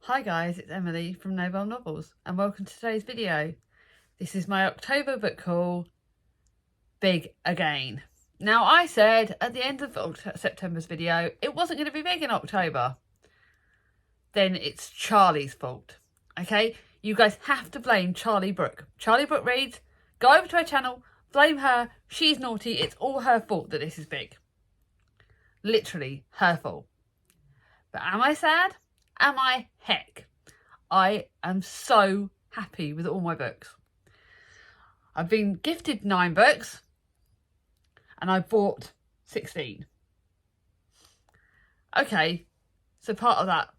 Hi guys, it's Emily from Noble Novels and welcome to today's video. This is my October book haul, Big Again. Now I said at the end of September's video it wasn't going to be big in October. Then it's Charlie's fault. Okay, you guys have to blame Charlie Brooke. Charlie Brooke reads, go over to her channel, blame her, she's naughty, it's all her fault that this is big. Literally her fault. But am I sad? Am I? Heck. I am so happy with all my books. I've been gifted 9 books and I bought 16. Okay, so part of that.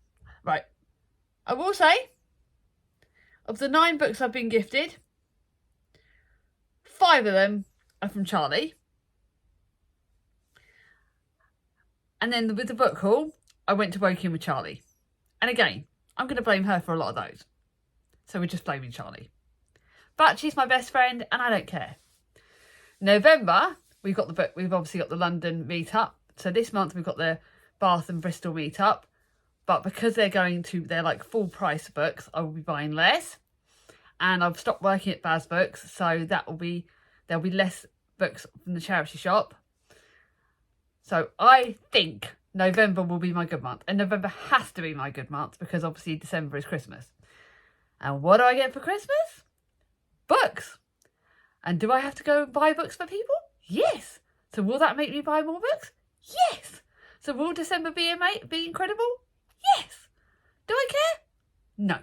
Right. I will say, of the 9 books I've been gifted, 5 of them are from Charlie. And then with the book haul, I went to Woking with Charlie. And again, I'm going to blame her for a lot of those. So we're just blaming Charlie. But she's my best friend and I don't care. November, we've got the book. We've obviously got the London meetup. So this month we've got the Bath and Bristol meetup. But because they're like full price books, I will be buying less. And I've stopped working at Baz Books. So there'll be less books from the charity shop. So I think November will be my good month. And November has to be my good month because obviously December is Christmas. And what do I get for Christmas? Books. And do I have to go and buy books for people? Yes. So will that make me buy more books? Yes. So will December be incredible? Yes. Do I care? No.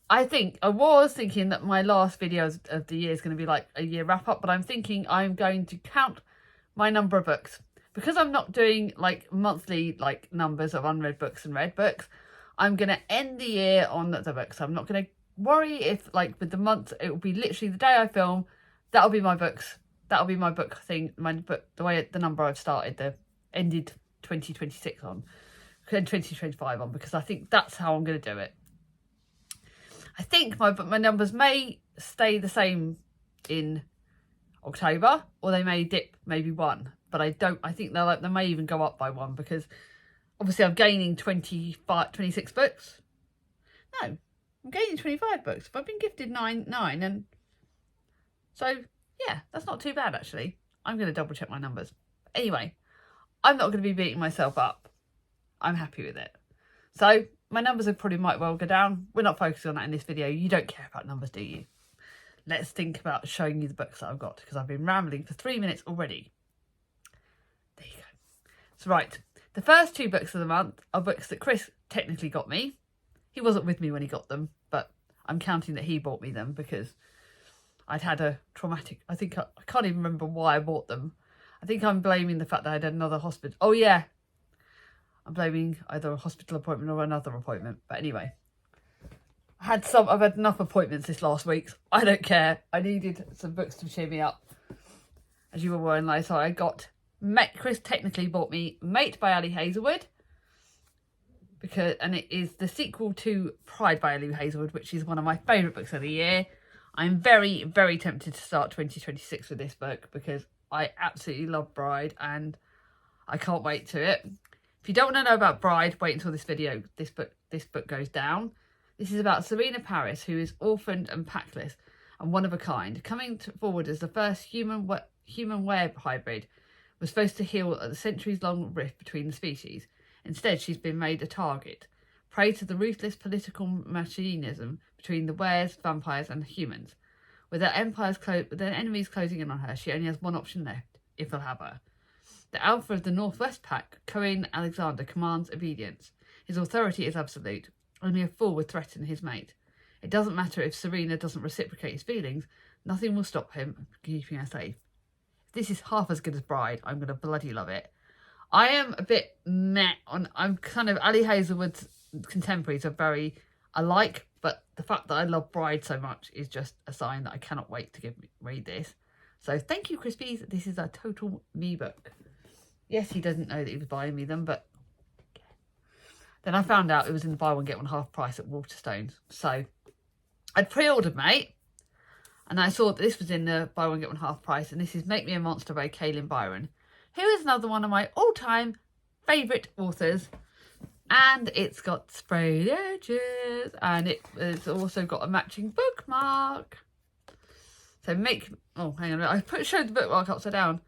I was thinking that my last video of the year is going to be like a year wrap up, but I'm thinking I'm going to count my number of books. Because I'm not doing like monthly like numbers of unread books and read books, I'm going to end the year on the books. I'm not going to worry if like with the month, it will be literally the day I film, that'll be my books. That'll be my book thing, my book, the number I've started, the ended 2026 on, and 2025 on, because I think that's how I'm going to do it. I think my numbers may stay the same in October, or they may dip maybe 1. But I think they may even go up by 1 because obviously I'm gaining 26 books. No, I'm gaining 25 books. I've been gifted 9 and so yeah, that's not too bad actually. I'm going to double check my numbers. Anyway, I'm not going to be beating myself up. I'm happy with it. So my numbers might well go down. We're not focusing on that in this video. You don't care about numbers, do you? Let's think about showing you the books that I've got because I've been rambling for 3 minutes already. There you go. So right, the first 2 books of the month are books that Chris technically got me. He wasn't with me when he got them, but I'm counting that he bought me them because I'd had a traumatic, I can't even remember why I bought them. I think I'm blaming the fact that I had another hospital. Oh yeah, I'm blaming either a hospital appointment or another appointment. But anyway, I've had enough appointments this last week. I don't care. I needed some books to cheer me up. As you were aware, so I got Chris technically bought me Mate by Ali Hazelwood and it is the sequel to Pride by Ali Hazelwood, which is one of my favourite books of the year. I'm very, very tempted to start 2026 with this book because I absolutely love Bride and I can't wait to it. If you don't want to know about Bride, wait until this book goes down. This is about Serena Paris, who is orphaned and packless and one of a kind, coming forward as the first human-were hybrid. Was supposed to heal the centuries-long rift between the species. Instead, she's been made a target, prey to the ruthless political machinism between the wares, vampires and humans. With their enemies closing in on her, she only has one option left, if they'll have her. The alpha of the Northwest Pack, Cohen Alexander, commands obedience. His authority is absolute. Only a fool would threaten his mate. It doesn't matter if Serena doesn't reciprocate his feelings, nothing will stop him from keeping her safe. This is half as good as Bride. I'm going to bloody love it. I am a bit meh on... I'm kind of... Ali Hazelwood's contemporaries are very alike, but the fact that I love Bride so much is just a sign that I cannot wait to read this. So thank you, Crispies. This is a total me book. Yes, he doesn't know that he was buying me them, but... Then I found out it was in the buy one, get one half price at Waterstones. So I'd pre-ordered Mate. And I saw that this was in the buy one, get one half price. And this is Make Me a Monster by Kaylin Byron, who is another one of my all-time favourite authors. And it's got sprayed edges, and it's also got a matching bookmark. So oh, hang on, I showed the bookmark upside down.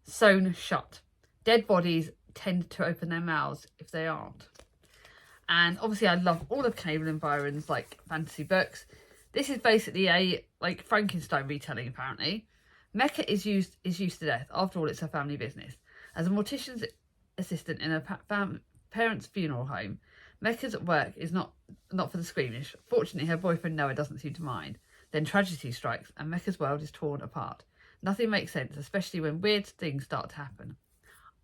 Sewn shut. Dead bodies tend to open their mouths if they aren't. And obviously I love all of Cable and Byron's like fantasy books. This is basically a like Frankenstein retelling apparently. Mecca is used to death. After all, it's her family business. As a mortician's assistant in a parents' funeral home, Mecca's work is not for the squeamish. Fortunately, her boyfriend Noah doesn't seem to mind. Then tragedy strikes and Mecca's world is torn apart. Nothing makes sense, especially when weird things start to happen.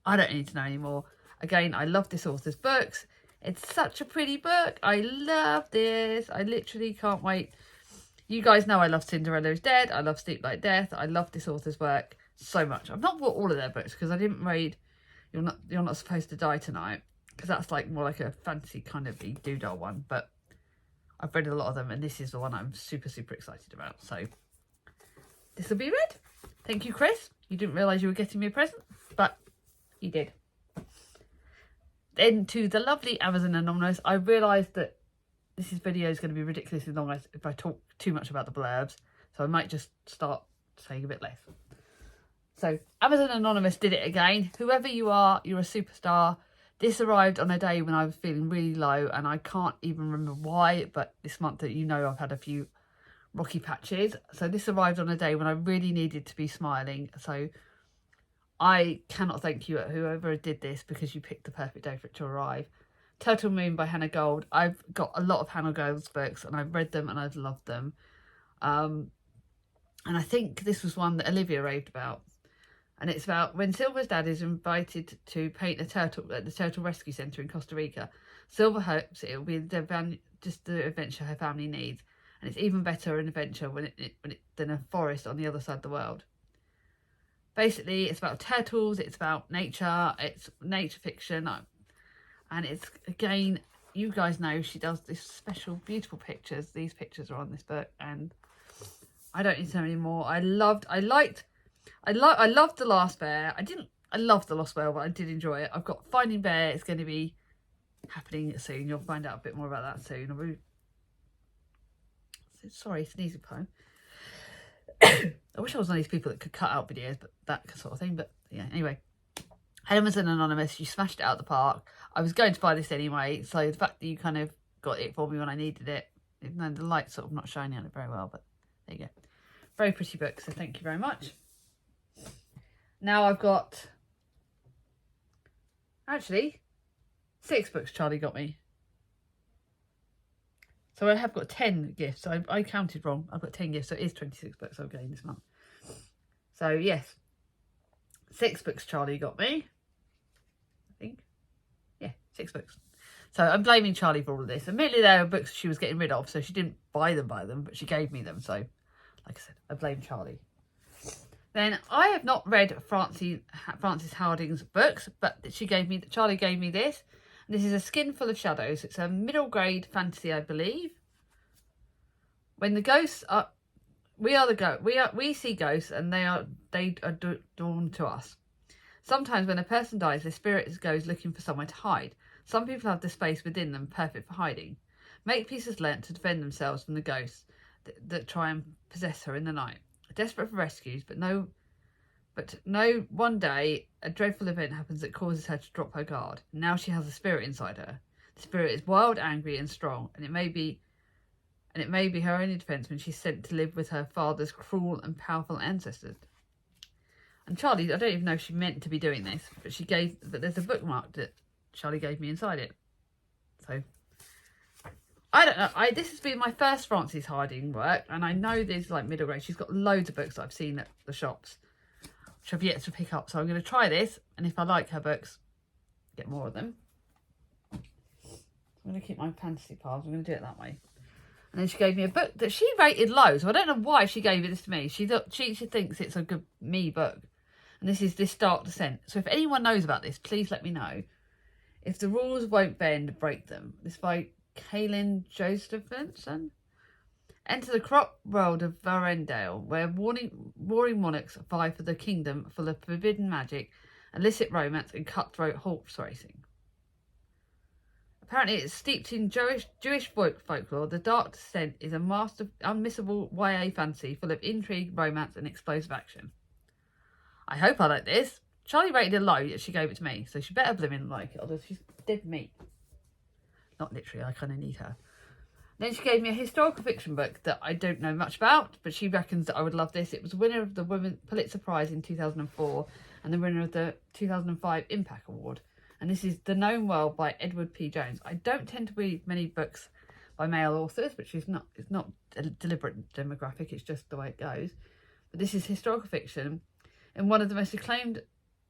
I don't need to know anymore. Again, I love this author's books. It's such a pretty book. I love this. I literally can't wait. You guys know I love Cinderella is Dead. I love Sleep Like Death. I love this author's work so much. I've not bought all of their books because I didn't read You're Not Supposed to Die Tonight, because that's like more like a fancy kind of doodle one. But I've read a lot of them, and this is the one I'm super, super excited about. So this will be read. Thank you, Chris. You didn't realise you were getting me a present, but you did. Then to the lovely Amazon Anonymous, I realised that this video is going to be ridiculously long if I talk too much about the blurbs, so I might just start saying a bit less. So Amazon Anonymous did it again. Whoever you are, you're a superstar. This arrived on a day when I was feeling really low, and I can't even remember why, but this month, you know, I've had a few rocky patches. So this arrived on a day when I really needed to be smiling. So I cannot thank you, whoever did this, because you picked the perfect day for it to arrive. Turtle Moon by Hannah Gold. I've got a lot of Hannah Gold's books, and I've read them and I've loved them. And I think this was one that Olivia raved about. And it's about when Silver's dad is invited to paint a turtle at the Turtle Rescue Centre in Costa Rica. Silver hopes it will be just the adventure her family needs. And it's even better an adventure than a forest on the other side of the world. Basically, it's about turtles, it's about nature, it's nature fiction. And it's, again, you guys know she does this special, beautiful pictures. These pictures are on this book, and I don't need to know anymore. I loved The Last Bear. I loved The Lost Whale, but I did enjoy it. I've got Finding Bear. It's going to be happening soon. You'll find out a bit more about that soon. Sorry, sneezing poem. I wish I was one of these people that could cut out videos, but that sort of thing. But yeah, anyway. Amazon Anonymous, you smashed it out of the park. I was going to buy this anyway, so the fact that you kind of got it for me when I needed it, even though the light's sort of not shining on it very well, but there you go. Very pretty book, so thank you very much. Now I've got, actually, 6 books Charlie got me. So I have got 10 gifts. I counted wrong. I've got 10 gifts, so it is 26 books I'm getting this month. So yes, 6 books Charlie got me. I think. Yeah, 6 books. So I'm blaming Charlie for all of this. Admittedly, there were books she was getting rid of, so she didn't buy them, but she gave me them. So, like I said, I blame Charlie. Then I have not read Frances Harding's books, but Charlie gave me this. And this is A Skin Full of Shadows. It's a middle grade fantasy, I believe. When the ghosts are, we see ghosts, and they are drawn to us. Sometimes when a person dies, their spirit goes looking for somewhere to hide. Some people have the space within them perfect for hiding. Makepeace learnt to defend themselves from the ghosts that try and possess her in the night. Desperate for rescues, but one day a dreadful event happens that causes her to drop her guard. Now she has a spirit inside her. The spirit is wild, angry, and strong, and it may be her only defence when she's sent to live with her father's cruel and powerful ancestors. And Charlie, I don't even know if she meant to be doing this, but there's a bookmark that Charlie gave me inside it. So I don't know. This has been my first Frances Harding work, and I know there's like middle grade. She's got loads of books that I've seen at the shops, which I've yet to pick up. So I'm going to try this, and if I like her books, get more of them. I'm going to keep my fantasy piles. I'm going to do it that way. And then she gave me a book that she rated low, so I don't know why she gave this to me. She thinks it's a good me book. And this is This Dark Descent. So if anyone knows about this, please let me know. If the rules won't bend, break them. This by Kaylin Josephson. Enter the corrupt world of Varendale, where warring monarchs vie for the kingdom full of forbidden magic, illicit romance, and cutthroat horse racing. Apparently it's steeped in Jewish folklore. The Dark Descent is a unmissable YA fantasy full of intrigue, romance and explosive action. I hope I like this. Charlie rated it low, yet she gave it to me, so she better blooming like it, although she's dead meat. Not literally, I kind of need her. Then she gave me a historical fiction book that I don't know much about, but she reckons that I would love this. It was the winner of the Pulitzer Prize in 2004 and the winner of the 2005 Impact Award. And this is The Known World by Edward P. Jones. I don't tend to read many books by male authors, which is it's not a deliberate demographic, it's just the way it goes. But this is historical fiction. In one of the most acclaimed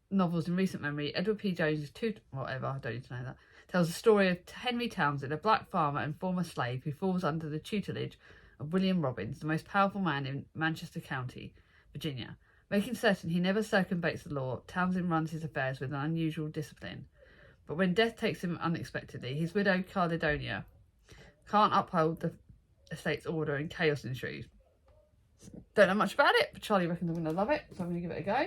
novels in recent memory, Edward P. Jones' I don't need to know that, tells the story of Henry Townsend, a black farmer and former slave who falls under the tutelage of William Robbins, the most powerful man in Manchester County, Virginia. Making certain he never circumvents the law, Townsend runs his affairs with an unusual discipline. But when death takes him unexpectedly, his widow Caledonia can't uphold the estate's order and chaos ensues. Don't know much about it, but Charlie reckons I'm going to love it, so I'm going to give it a go.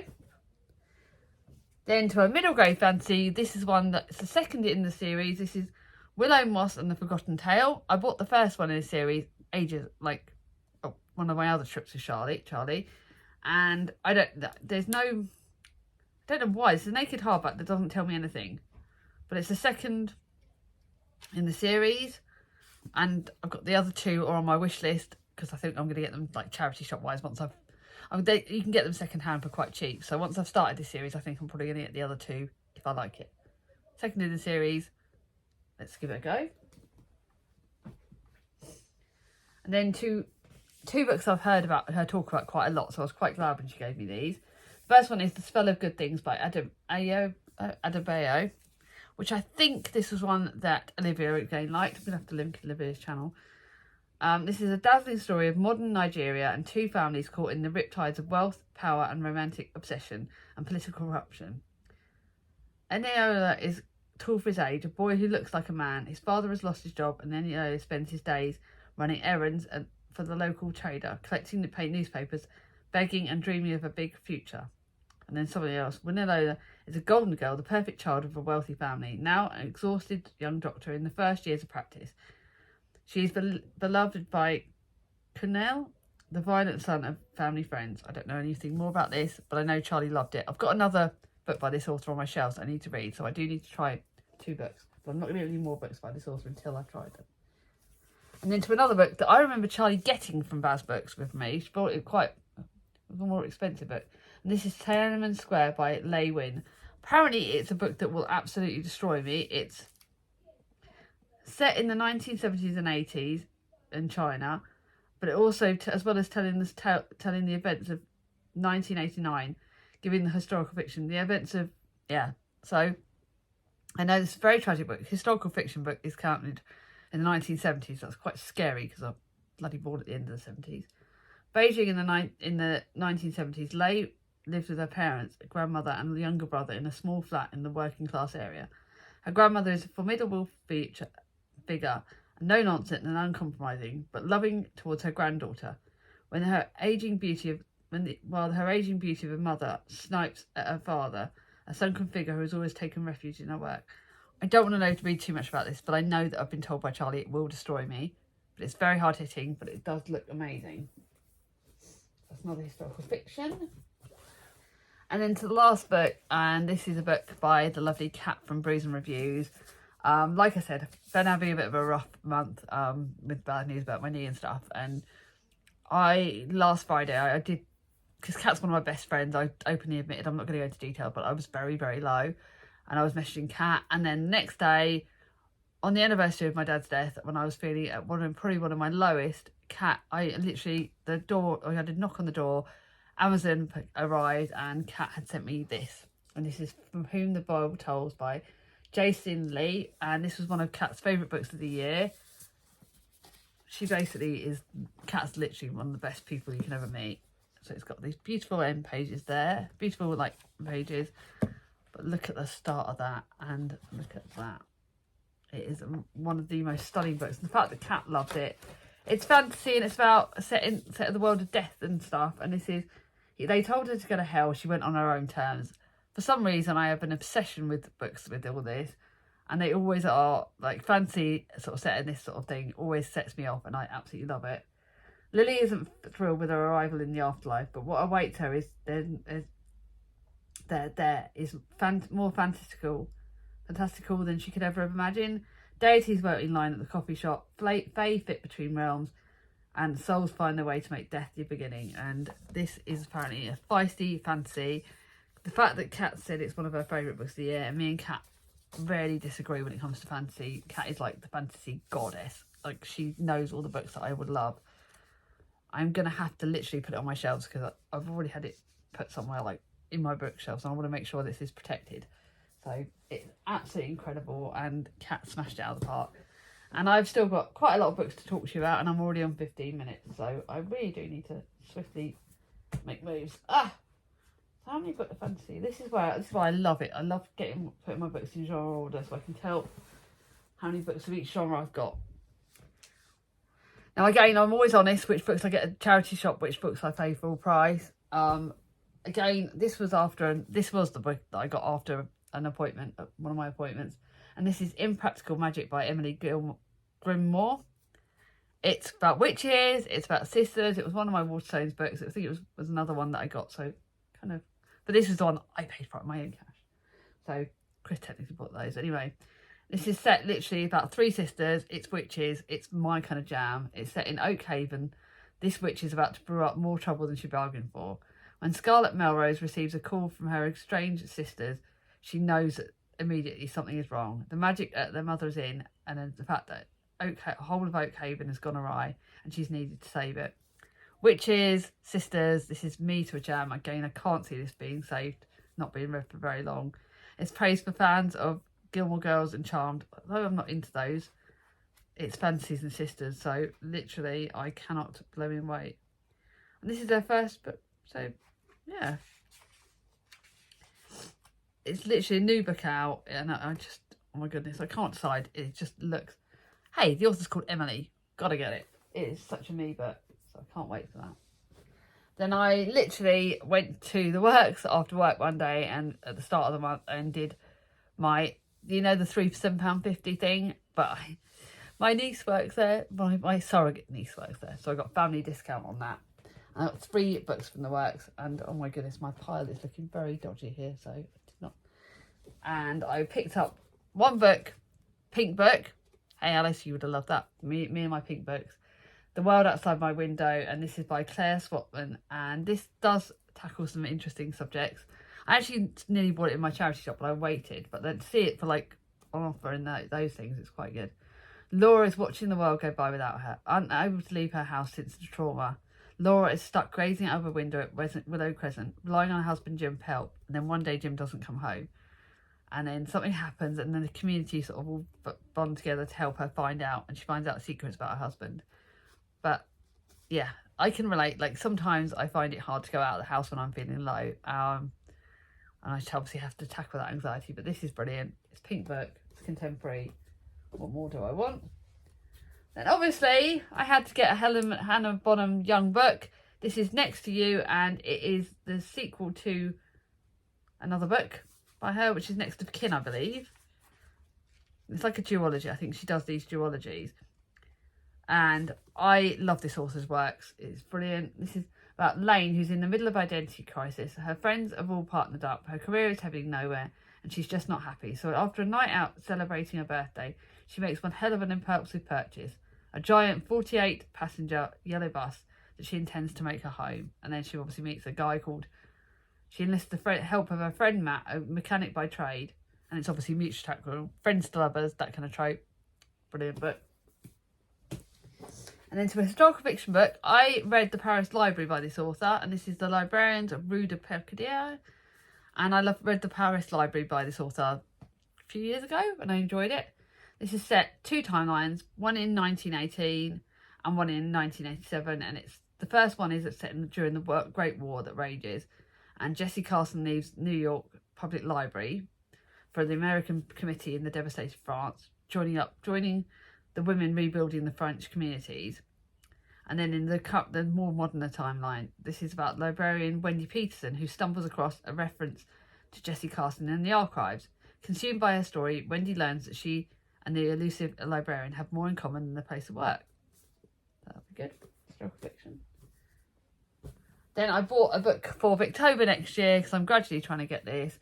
Then to a middle grade fantasy, this is one that's the second in the series. This is Willow Moss and the Forgotten Tale. I bought the first one in the series ages, one of my other trips with Charlie, and I don't know why. It's a naked hardback that doesn't tell me anything. But it's the second in the series, and I've got the other two are on my wish list because I think I'm going to get them like charity shop wise once you can get them second hand for quite cheap. So once I've started this series, I think I'm probably going to get the other two if I like it. Second in the series, let's give it a go. And then two books I've heard about her talk about quite a lot, so I was quite glad when she gave me these. The first one is The Spell of Good Things by Adebayo, which I think this was one that Olivia again liked. I'm going to have to link Olivia's channel. This is a dazzling story of modern Nigeria and two families caught in the riptides of wealth, power and romantic obsession and political corruption. Eniola is tall for his age, a boy who looks like a man. His father has lost his job and Eniola spends his days running errands for the local trader, collecting the paint newspapers, begging and dreaming of a big future. And then somebody else. Winnelola is a golden girl, the perfect child of a wealthy family, now an exhausted young doctor in the first years of practice. She is beloved by Cornell, the violent son of family friends. I don't know anything more about this, but I know Charlie loved it. I've got another book by this author on my shelves that I need to read, so I do need to try 2 books. But I'm not going to get any more books by this author until I've tried them. And then to another book that I remember Charlie getting from Baz Books with me. She bought it quite a more expensive book. And this is Tiananmen Square by Lei Win. Apparently it's a book that will absolutely destroy me. It's set in the 1970s and 80s in China, but it also, as well as telling the events of 1989, giving the historical fiction, the events of, So I know this is a very tragic book. Historical fiction book is counted in the 1970s. That's quite scary because I was bloody born at the end of the 70s. Beijing in the 1970s, Lei lived with her parents, a grandmother and a younger brother in a small flat in the working class area. Her grandmother is a formidable figure, no nonsense and uncompromising, but loving towards her granddaughter. While her aging beauty of a mother snipes at her father, a sunken figure who has always taken refuge in her work. I don't want to read too much about this, but I know that I've been told by Charlie it will destroy me. But it's very hard hitting, but it does look amazing. That's another historical fiction. And then to the last book, and this is a book by the lovely Kat from Brews and Reviews. Like I said, been having a bit of a rough month with bad news about my knee and stuff. And last Friday, I did, because Kat's one of my best friends, I openly admitted, I'm not going to go into detail, but I was very, very low. And I was messaging Kat. And then the next day, on the anniversary of my dad's death, when I was feeling at probably one of my lowest, Kat, I had a knock on the door, Amazon arrived, and Kat had sent me this. And this is From Whom the Bible Tells by Jason Lee. And this was one of Kat's favourite books of the year. Kat's literally one of the best people you can ever meet. So it's got these beautiful end pages there. Beautiful, pages. But look at the start of that, and look at that. It is one of the most stunning books. The fact that Kat loved it. It's fantasy and it's about set in the world of death and stuff. And they told her to go to hell. She went on her own terms. For some reason, I have an obsession with books with all this. And they always are, like, fancy sort of set in this sort of thing always sets me off, and I absolutely love it. Lily isn't thrilled with her arrival in the afterlife, but what awaits her is more fantastical than she could ever have imagined. Deities wait in line at the coffee shop, Fae fit between realms, and souls find their way to make death the beginning. And this is apparently a feisty fantasy. The fact that Kat said it's one of her favourite books of the year, and me and Kat rarely disagree when it comes to fantasy. Kat is like the fantasy goddess. Like, she knows all the books that I would love. I'm going to have to literally put it on my shelves because I've already had it put somewhere, like, in my bookshelves, and I want to make sure this is protected. So it's absolutely incredible, and Kat smashed it out of the park. And I've still got quite a lot of books to talk to you about, and I'm already on 15 minutes, so I really do need to swiftly make moves. So how many books of fantasy? This is why I love it. I love putting my books in genre order so I can tell how many books of each genre I've got. Now again, I'm always honest which books I get at a charity shop, which books I pay full price. Again, this was the book that I got after an appointment, one of my appointments, and this is Impractical Magic by Emily Grimmore. It's about witches, it's about sisters. It was one of my Waterstones books. I think it was another one that I got, so kind of, but this is the one I paid for my own cash. So Chris technically bought those. Anyway, this is set literally about 3 sisters. It's witches. It's my kind of jam. It's set in Oakhaven. This witch is about to brew up more trouble than she bargained for. When Scarlett Melrose receives a call from her estranged sisters, she knows that immediately something is wrong. The magic their mother is in, and then the fact that whole of Oakhaven has gone awry, and she's needed to save it. Witches, sisters, this is me to a jam. Again, I can't see this being saved, not being read for very long. It's praised for fans of Gilmore Girls and Charmed, although I'm not into those. It's fantasies and sisters, so literally I cannot blow wait. And this is their first book, so yeah. It's literally a new book out, and I just, oh my goodness, I can't decide. It just looks, hey, the author's called Emily, gotta get it. It is such a me book, so I can't wait for that. Then I literally went to the works after work one day, and at the start of the month, and did my, you know, the 3 for £7.50 thing, but my niece works there, my surrogate niece works there, so I got family discount on that. I got 3 books from the works, and oh my goodness, my pile is looking very dodgy here, so I did not. And I picked up one book, pink book. Hey Alice, you would have loved that. Me and my pink books. The World Outside My Window, and this is by Claire Swatman, and this does tackle some interesting subjects. I actually nearly bought it in my charity shop, but I waited. But then to see it for like on offer and those things, it's quite good. Laura is watching the world go by without her, unable to leave her house since the trauma. Laura is stuck gazing out of a window at Willow Crescent, relying on her husband Jim for help. And then one day Jim doesn't come home. And then something happens, and then the community sort of all bond together to help her find out. And she finds out secrets about her husband. But yeah, I can relate. Like, sometimes I find it hard to go out of the house when I'm feeling low. And I obviously have to tackle that anxiety. But this is brilliant. It's a pink book. It's contemporary. What more do I want? Then obviously I had to get a Hannah Bonham Young book. This is Next to You, and it is the sequel to another book by her, which is Next of Kin, I believe. It's like a duology. I think she does these duologies. And I love this author's works. It's brilliant. This is about Lane, who's in the middle of identity crisis. Her friends have all partnered up. Her career is heading nowhere, and she's just not happy. So after a night out celebrating her birthday, she makes one hell of an impulsive purchase. A giant 48-passenger yellow bus that she intends to make her home. And then she obviously meets a guy called... She enlists the help of her friend Matt, a mechanic by trade. And it's obviously mutual attraction, friends to lovers, that kind of trope. Brilliant book. And then to a historical fiction book, I read The Paris Library by this author. And this is The Librarians of Rue de Percadier. And I read The Paris Library by this author a few years ago, and I enjoyed it. This is set 2 timelines, one in 1918 and one in 1987. And it's the first one is set during the Great War that rages. And Jessie Carson leaves New York Public Library for the American Committee in the devastated France, joining the women rebuilding the French communities. And then in the more modern timeline, this is about librarian Wendy Peterson, who stumbles across a reference to Jessie Carson in the archives. Consumed by her story, Wendy learns that she and the elusive librarian have more in common than the place of work. That'll be good. Historical fiction. Then I bought a book for Victober next year because I'm gradually trying to get this.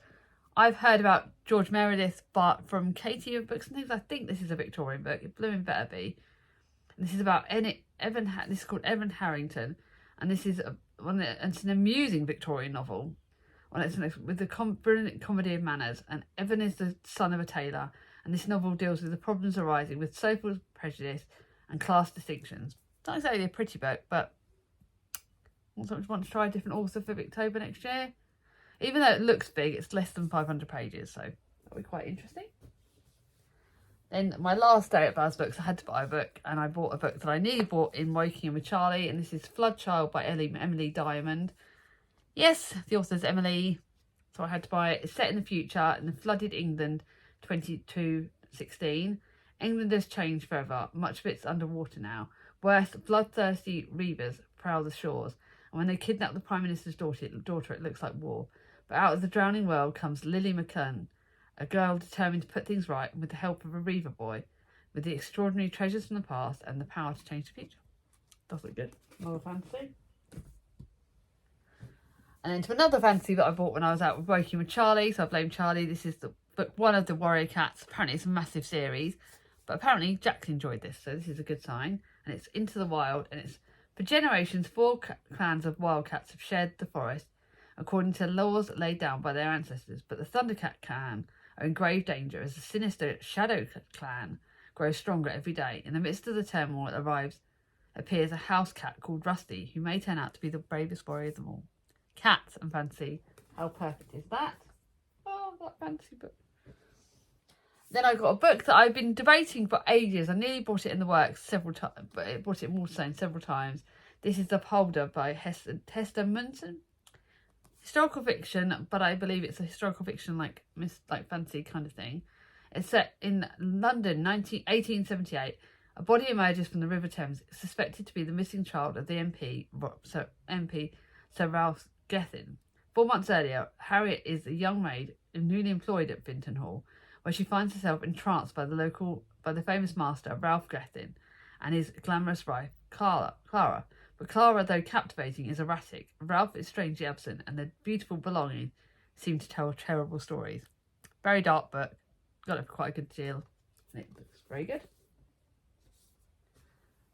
I've heard about George Meredith, but from Katie of Books and Things, I think this is a Victorian book. It blooming better be. And this is about this is called Evan Harrington, and this is it's an amusing Victorian novel. With the brilliant comedy of manners, and Evan is the son of a tailor, and this novel deals with the problems arising with social prejudice and class distinctions. It's not exactly a pretty book, but I want to try a different author for October next year. Even though it looks big, it's less than 500 pages, so that'll be quite interesting. Then my last day at Baz Books, I had to buy a book, and I bought a book that I nearly bought in Waking with Charlie, and this is Flood Child by Emily Diamond. Yes, the author's Emily, so I had to buy it. It's set in the future in the flooded England 2216. England has changed forever. Much of it's underwater now. Worse, bloodthirsty reavers prowl the shores, and when they kidnap the Prime Minister's daughter, it looks like war. But out of the drowning world comes Lily McKern, a girl determined to put things right with the help of a reaver boy, with the extraordinary treasures from the past and the power to change the future. Does look good. Another fantasy. And then to another fantasy that I bought when I was out working with Charlie, so I blame Charlie. This is the book one of the Warrior Cats. Apparently it's a massive series, but apparently Jack enjoyed this, so this is a good sign. And it's Into the Wild, and it's for generations 4 clans of wildcats have shared the forest according to laws laid down by their ancestors, but the Thundercat clan are in grave danger as the sinister Shadow clan grows stronger every day. In the midst of the turmoil appears a house cat called Rusty, who may turn out to be the bravest warrior of them all. Cats and fantasy. How perfect is that? Oh, that fantasy book. Then I got a book that I've been debating for ages. I nearly bought it in the works several times, but I bought it in Waterstone several times. This is The Beholder by Hester Munson. Historical fiction, but I believe it's a historical fiction like fantasy kind of thing. It's set in London, 1878. A body emerges from the River Thames, suspected to be the missing child of the MP Sir Ralph Gethin. 4 months earlier, Harriet is a young maid newly employed at Vinton Hall, where she finds herself entranced by the famous master Ralph Gethin and his glamorous wife Clara. But Clara, though captivating, is erratic. Ralph is strangely absent, and their beautiful belongings seem to tell terrible stories. Very dark book. Got it for quite a good deal. And it looks very good.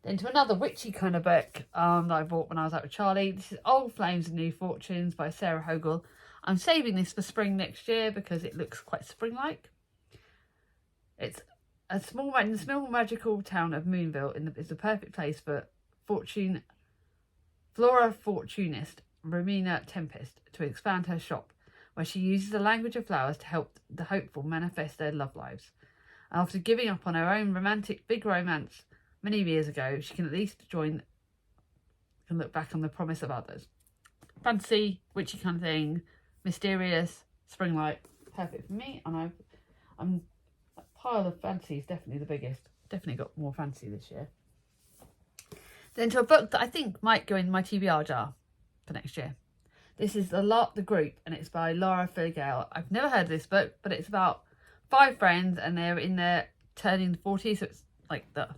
Then to another witchy kind of book that I bought when I was out with Charlie. This is Old Flames and New Fortunes by Sarah Hogle. I'm saving this for spring next year because it looks quite spring-like. It's in the small magical town of Moonville. It's the perfect place for Flora Fortunist Romina Tempest to expand her shop, where she uses the language of flowers to help the hopeful manifest their love lives. And after giving up on her own big romance many years ago, she can at least look back on the promise of others. Fantasy, witchy kind of thing, mysterious, spring-like, perfect for me. And that pile of fantasy is definitely the biggest. Definitely got more fantasy this year. Then to a book that I think might go in my TBR jar for next year. This is Alot, the Group, and it's by Laura Filigal. I've never heard of this book, but it's about 5 friends, and they're in their turning 40s, so it's like the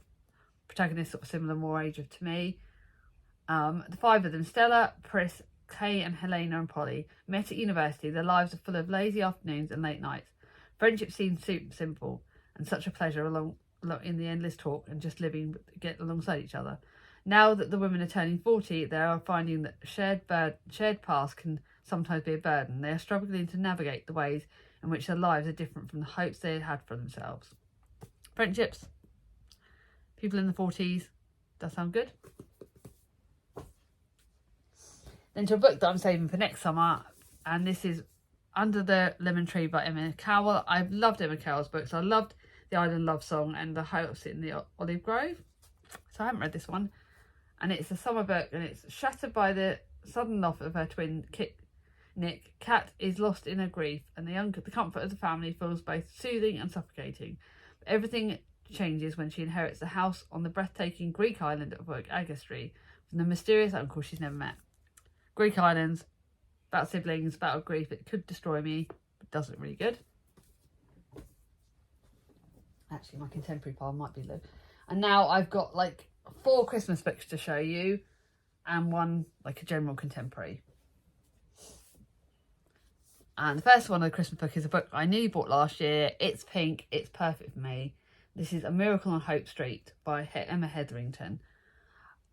protagonist, sort of similar, more age to me. The 5 of them, Stella, Pris, Kay and Helena and Polly, met at university. Their lives are full of lazy afternoons and late nights. Friendship seems simple and such a pleasure along in the endless talk and just get alongside each other. Now that the women are turning 40, they are finding that shared past can sometimes be a burden. They are struggling to navigate the ways in which their lives are different from the hopes they had for themselves. Friendships, people in the 40s, does sound good. Then to a book that I'm saving for next summer, and this is Under the Lemon Tree by Emma Cowell. I've loved Emma Cowell's books. I loved The Island Love Song and The House in the Olive Grove. So I haven't read this one. And it's a summer book, and it's shattered by the sudden loss of her twin, Nick. Kat is lost in her grief, and the comfort of the family feels both soothing and suffocating. But everything changes when she inherits the house on the breathtaking Greek island of Agastri from the mysterious uncle she's never met. Greek islands, about siblings, about grief. It could destroy me, but does look really good. Actually, my contemporary pile might be low. And now I've got like 4 Christmas books to show you and 1 like a general contemporary. And the first one of the Christmas book is a book I nearly bought last year. It's pink. It's perfect for me. This is A Miracle on Hope Street by Emma Hetherington.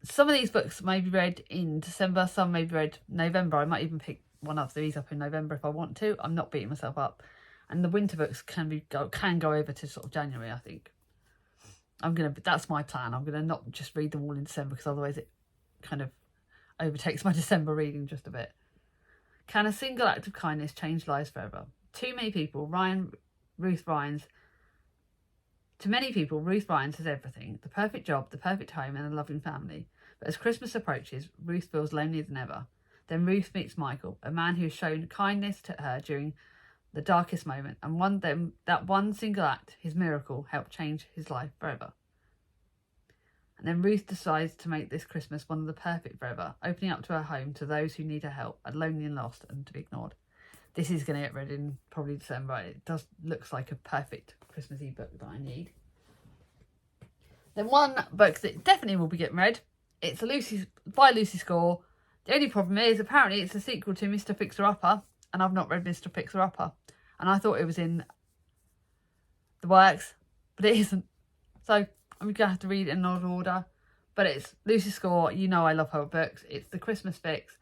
Some of these books may be read in December. Some may be read November. I might even pick one of these up in November if I want to. I'm not beating myself up. And the winter books can go over to sort of January, I think. That's my plan. I'm gonna not just read them all in December, because otherwise it kind of overtakes my December reading just a bit. Can a single act of kindness change lives forever? To many people, Ruth Rhines has everything: the perfect job, the perfect home, and a loving family. But as Christmas approaches, Ruth feels lonelier than ever. Then Ruth meets Michael, a man who has shown kindness to her during the darkest moment, and that one single act, his miracle, helped change his life forever. And then Ruth decides to make this Christmas one of the perfect forever, opening up to her home to those who need her help, are lonely and lost and to be ignored. This is going to get read in probably December. It looks like a perfect Christmassy book that I need. Then one book that definitely will be getting read. It's by Lucy Score. The only problem is apparently it's a sequel to Mr. Fixer-Upper, and I've not read Mr. Fixer-Upper. And I thought it was in the works, but it isn't. So I'm going to have to read it in odd order. But it's Lucy Score. You know I love her books. It's the Christmas fix.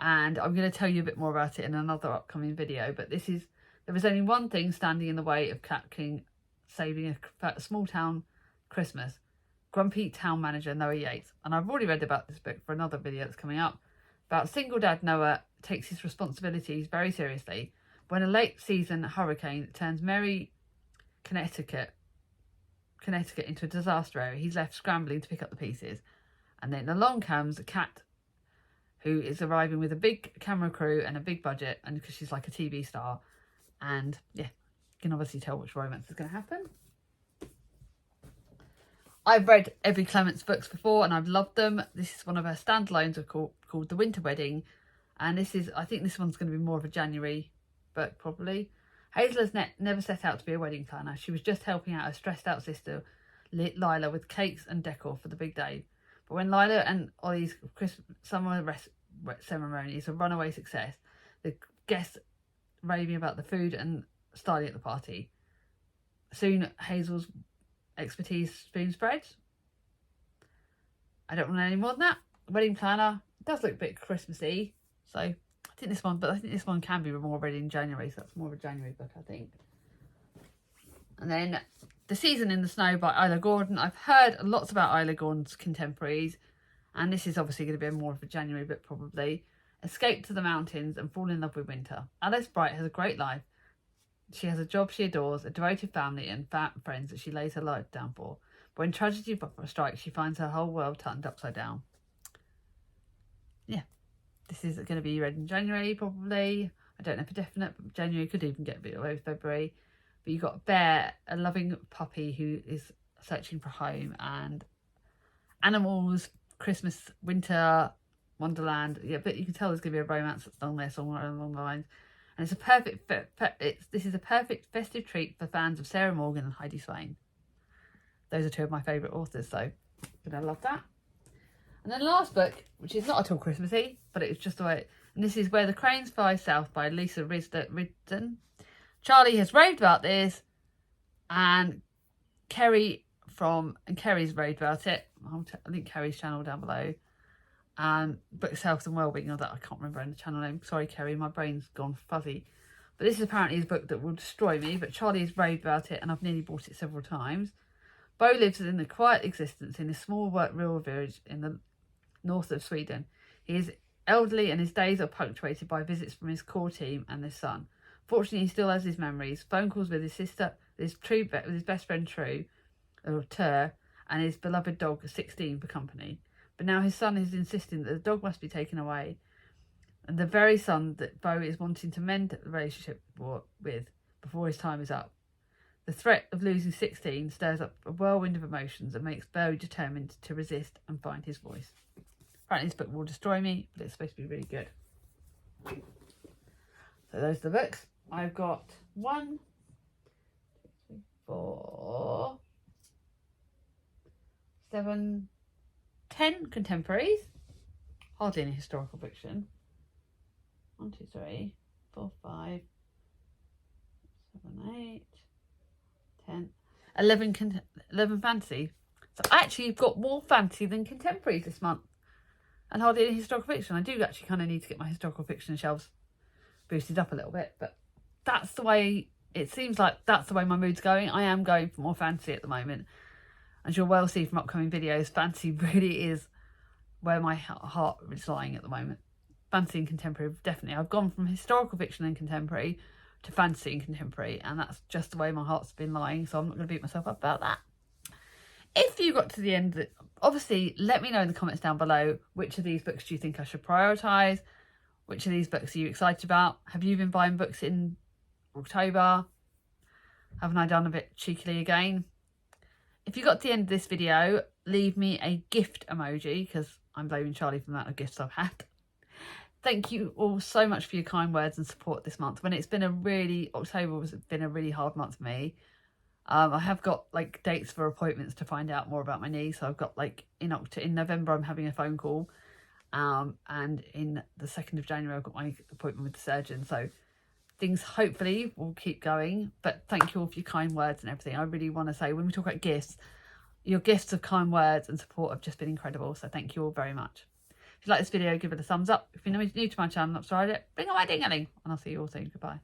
And I'm going to tell you a bit more about it in another upcoming video. But there was only one thing standing in the way of Cat King saving a small town Christmas. Grumpy town manager Noah Yates. And I've already read about this book for another video that's coming up. About single dad Noah takes his responsibilities very seriously. When a late season hurricane turns merry Connecticut into a disaster area, he's left scrambling to pick up the pieces. And then along comes Kat, who is arriving with a big camera crew and a big budget, and because she's like a TV star. And yeah, you can obviously tell which romance is going to happen. I've read Every Clements books before and I've loved them. This is one of her standalones called The Winter Wedding. And I think this one's going to be more of a January book probably. Hazel has never set out to be a wedding planner. She was just helping out her stressed out sister Lila with cakes and decor for the big day. But when Lila and Ollie's summer ceremony is a runaway success, the guests raving about the food and styling at the party. Soon Hazel's expertise spoon spreads. I don't want any more than that. Wedding planner. It does look a bit Christmassy. So I think this one can be more ready in January. So that's more of a January book, I think. And then The Season in the Snow by Isla Gordon. I've heard lots about Isla Gordon's contemporaries. And this is obviously going to be more of a January book probably. Escape to the mountains and fall in love with winter. Alice Bright has a great life. She has a job she adores, a devoted family and friends that she lays her life down for. But when tragedy strikes, she finds her whole world turned upside down. Yeah, this is going to be read in January probably. I don't know for definite, but January could even get a bit away with February. But you've got Bear, a loving puppy who is searching for home, and animals, Christmas, winter, Wonderland. Yeah, but you can tell there's going to be a romance that's along there somewhere along the lines. And it's a perfect this is a perfect festive treat for fans of Sarah Morgan and Heidi Swain. Those are two of my favourite authors, so I'm going to love that. And then the last book, which is not at all Christmassy, but it's just the way, and this is Where the Cranes Fly South by Lisa Ridden. Charlie has raved about this, and Kerry's raved about it. I'll link Kerry's channel down below. Books, Health and Wellbeing, or that I can't remember in the channel name. Sorry, Kerry, my brain's gone fuzzy. But this is apparently his book that will destroy me. But Charlie has raved about it, and I've nearly bought it several times. Bo lives in a quiet existence in a small rural village in the north of Sweden. He is elderly, and his days are punctuated by visits from his core team and his son. Fortunately, he still has his memories, phone calls with his sister, with his best friend Tur, and his beloved dog 16 for company. But now his son is insisting that the dog must be taken away, and the very son that Bo is wanting to mend the relationship with before his time is up. The threat of losing 16 stirs up a whirlwind of emotions and makes Bo determined to resist and find his voice. Apparently this book will destroy me, but it's supposed to be really good. So those are the books. I've got 1, 2, 3, for 7, 10 contemporaries. Hardly any historical fiction. 1, 2, 3, 4, 5, 7, 8, 10, 11 fantasy. So I actually got more fantasy than contemporaries this month. And hardly any historical fiction. I do actually kind of need to get my historical fiction shelves boosted up a little bit. But that's the way, it seems like that's the way my mood's going. I am going for more fantasy at the moment. As you'll well see from upcoming videos, fantasy really is where my heart is lying at the moment. Fantasy and contemporary, definitely. I've gone from historical fiction and contemporary to fantasy and contemporary, and that's just the way my heart's been lying, so I'm not going to beat myself up about that. If you got to the end of it, obviously let me know in the comments down below which of these books do you think I should prioritise, which of these books are you excited about. Have you been buying books in October? Haven't I done a bit cheekily again? If you got to the end of this video, leave me a gift emoji, because I'm blaming Charlie for the amount of gifts I've had. Thank you all so much for your kind words and support this month. When it's been October has been a really hard month for me. I have got like dates for appointments to find out more about my knee. So I've got like in November, I'm having a phone call. And in the 2nd of January, I've got my appointment with the surgeon. So things hopefully will keep going. But thank you all for your kind words and everything. I really want to say, when we talk about gifts, your gifts of kind words and support have just been incredible. So thank you all very much. If you like this video, give it a thumbs up. If you're new to my channel, not subscribed yet, bring on my ding-a-ling. And I'll see you all soon. Goodbye.